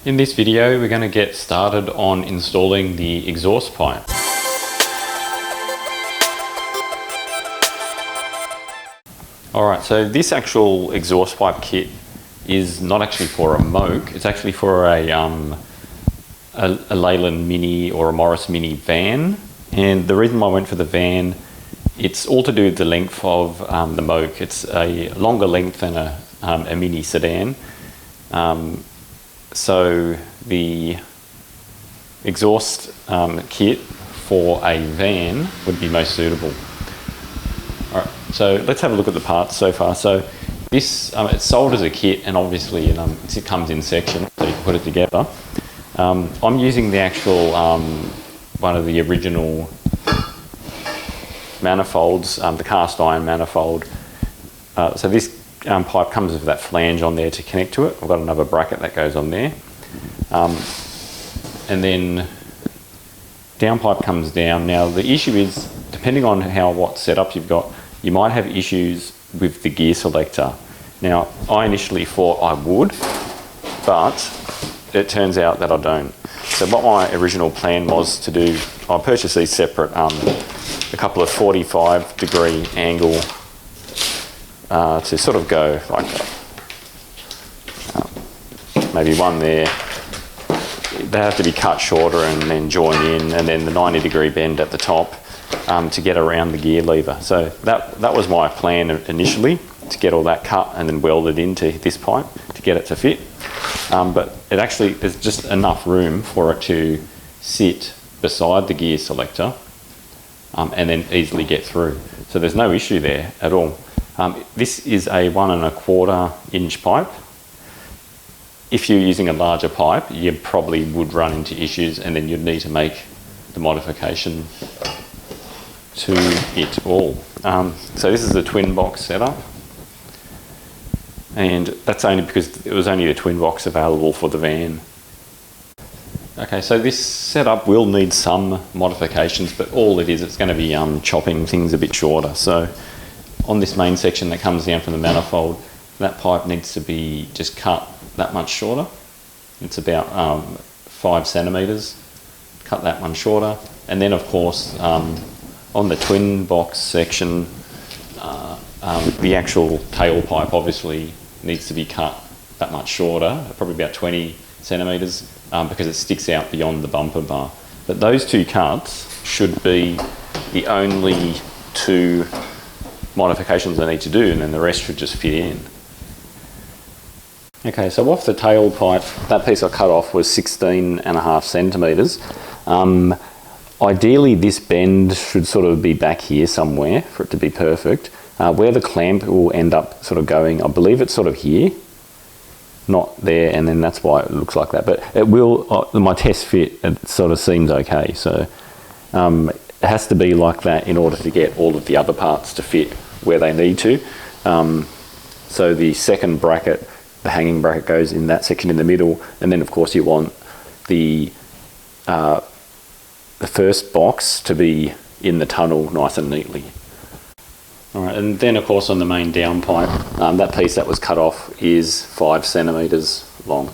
In this video, we're going to get started on installing the exhaust pipe. Alright, so this actual exhaust pipe kit is not actually for a Moke, it's actually for a Leyland Mini or a Morris Mini van. And the reason why I went for the van, it's all to do with the length of the Moke. It's a longer length than a mini sedan. So the exhaust kit for a van would be most suitable. All right, so let's have a look at the parts so far. So this, it's sold as a kit, and obviously it comes in sections, so you can put it together. I'm using the actual, one of the original manifolds, the cast iron manifold. So this pipe comes with that flange on there to connect to it. I've got another bracket that goes on there. And then downpipe comes down. Now the issue is, depending on what setup you've got, you might have issues with the gear selector. Now I initially thought I would, but it turns out that I don't. So what my original plan was to do, I purchased these separate, a couple of 45-degree angle to sort of go like maybe one there. They have to be cut shorter and then join in, and then the 90-degree bend at the top to get around the gear lever. So that was my plan initially, to get all that cut and then welded into this pipe to get it to fit. But it actually, there's just enough room for it to sit beside the gear selector and then easily get through. So there's no issue there at all. This is a 1 1/4 inch pipe. If you're using a larger pipe, you probably would run into issues, and then you'd need to make the modification to it all. So this is a twin box setup, and that's only because it was only the twin box available for the van. Okay, so this setup will need some modifications, but all it is, it's going to be chopping things a bit shorter. So on this main section that comes down from the manifold, that pipe needs to be just cut that much shorter. It's about 5 centimeters. Cut that one shorter, and then of course on the twin box section, the actual tailpipe obviously needs to be cut that much shorter, probably about 20 centimeters, because it sticks out beyond the bumper bar. But those two cuts should be the only two modifications I need to do, and then the rest should just fit in. Okay, so off the tailpipe, that piece I cut off was 16.5 centimetres. Ideally this bend should sort of be back here somewhere for it to be perfect. Where the clamp will end up sort of going, I believe it's sort of here, not there, and then that's why it looks like that. But it will, my test fit, it sort of seems okay. So it has to be like that in order to get all of the other parts to fit where they need to. So the second bracket, the hanging bracket, goes in that section in the middle, and then of course you want the first box to be in the tunnel nice and neatly. Alright, and then of course on the main downpipe, that piece that was cut off is 5 centimeters long.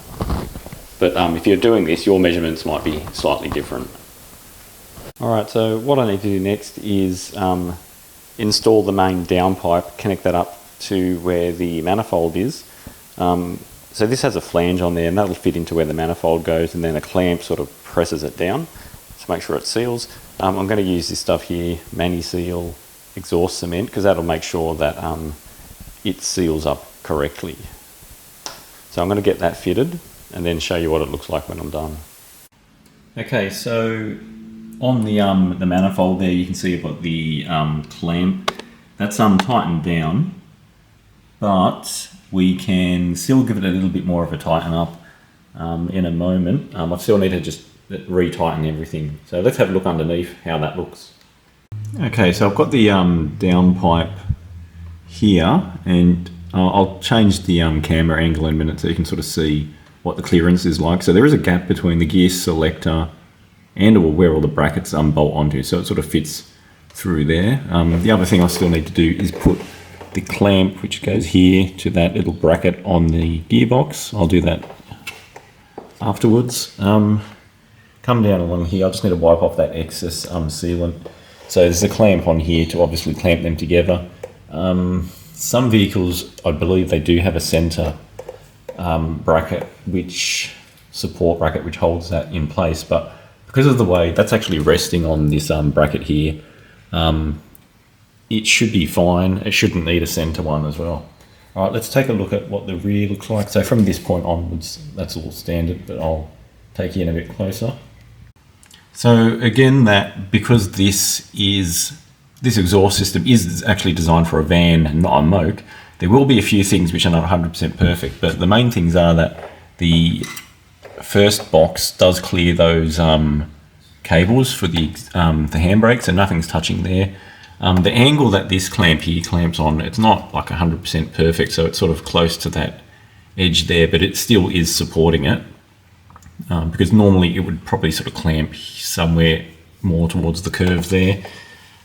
But if you're doing this, your measurements might be slightly different. Alright, so what I need to do next is install the main downpipe, connect that up to where the manifold is. So this has a flange on there, and that'll fit into where the manifold goes, and then a clamp sort of presses it down to make sure it seals. I'm going to use this stuff here, Mani-Seal exhaust cement, because that'll make sure that it seals up correctly. So I'm going to get that fitted and then show you what it looks like when I'm done. Okay, so on the manifold there, you can see I've got the clamp that's tightened down, but we can still give it a little bit more of a tighten up in a moment. I still need to just re-tighten everything. So let's have a look underneath how that looks. Okay, so I've got the downpipe here, and I'll change the camera angle in a minute so you can sort of see what the clearance is like. So there is a gap between the gear selector and where all the brackets bolt onto, so it sort of fits through there. The other thing I still need to do is put the clamp, which goes here, to that little bracket on the gearbox. I'll do that afterwards. Come down along here, I just need to wipe off that excess sealant. So there's a clamp on here to obviously clamp them together. Some vehicles, I believe they do have a centre bracket, support bracket, which holds that in place, but because of the way that's actually resting on this bracket here, it should be fine. It shouldn't need a centre one as well. All right, let's take a look at what the rear looks like. So from this point onwards, that's all standard, but I'll take you in a bit closer. So again, because this exhaust system is actually designed for a van and not a Moke, there will be a few things which are not 100% perfect, but the main things are that the first box does clear those cables for the handbrake, so nothing's touching there. The angle that this clamp here clamps on, it's not like 100% perfect, so it's sort of close to that edge there, but it still is supporting it. Because normally it would probably sort of clamp somewhere more towards the curve there.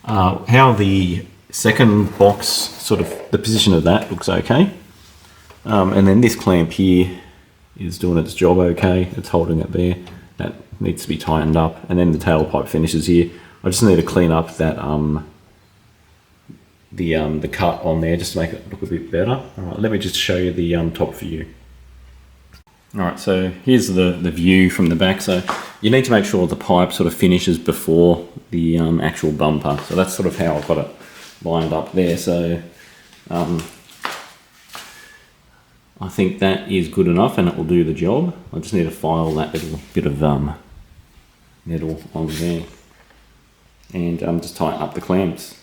How the second box, sort of the position of that looks okay. And then this clamp here is doing its job okay. It's holding it there. That needs to be tightened up. And then the tailpipe finishes here. I just need to clean up that the cut on there just to make it look a bit better. All right, let me just show you the top view. All right, so here's the view from the back. So you need to make sure the pipe sort of finishes before the actual bumper. So that's sort of how I've got it lined up there. So I think that is good enough and it will do the job. I just need to file that little bit of metal on there and just tighten up the clamps.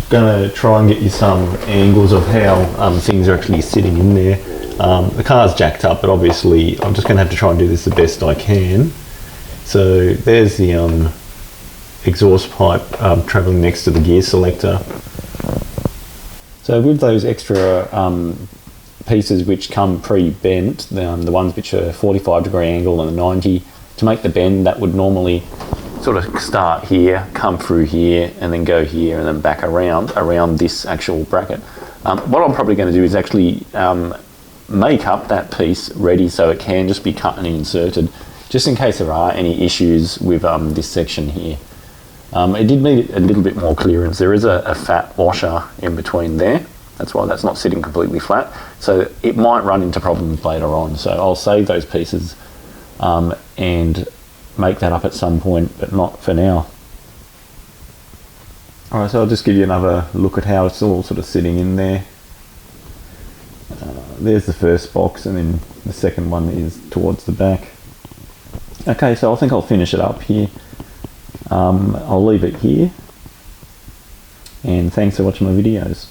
Going to try and get you some angles of how things are actually sitting in there. The car's jacked up, but obviously I'm just going to have to try and do this the best I can. So there's the exhaust pipe travelling next to the gear selector. So with those extra pieces which come pre-bent, the ones which are 45-degree angle and the 90, to make the bend that would normally sort of start here, come through here, and then go here and then back around this actual bracket. What I'm probably going to do is actually make up that piece ready so it can just be cut and inserted, just in case there are any issues with this section here. It did need a little bit more clearance. There is a fat washer in between there. That's why that's not sitting completely flat. So it might run into problems later on. So I'll save those pieces and make that up at some point, but not for now. All right, so I'll just give you another look at how it's all sort of sitting in there. There's the first box, and then the second one is towards the back. Okay, so I think I'll finish it up here. I'll leave it here, and thanks for watching my videos.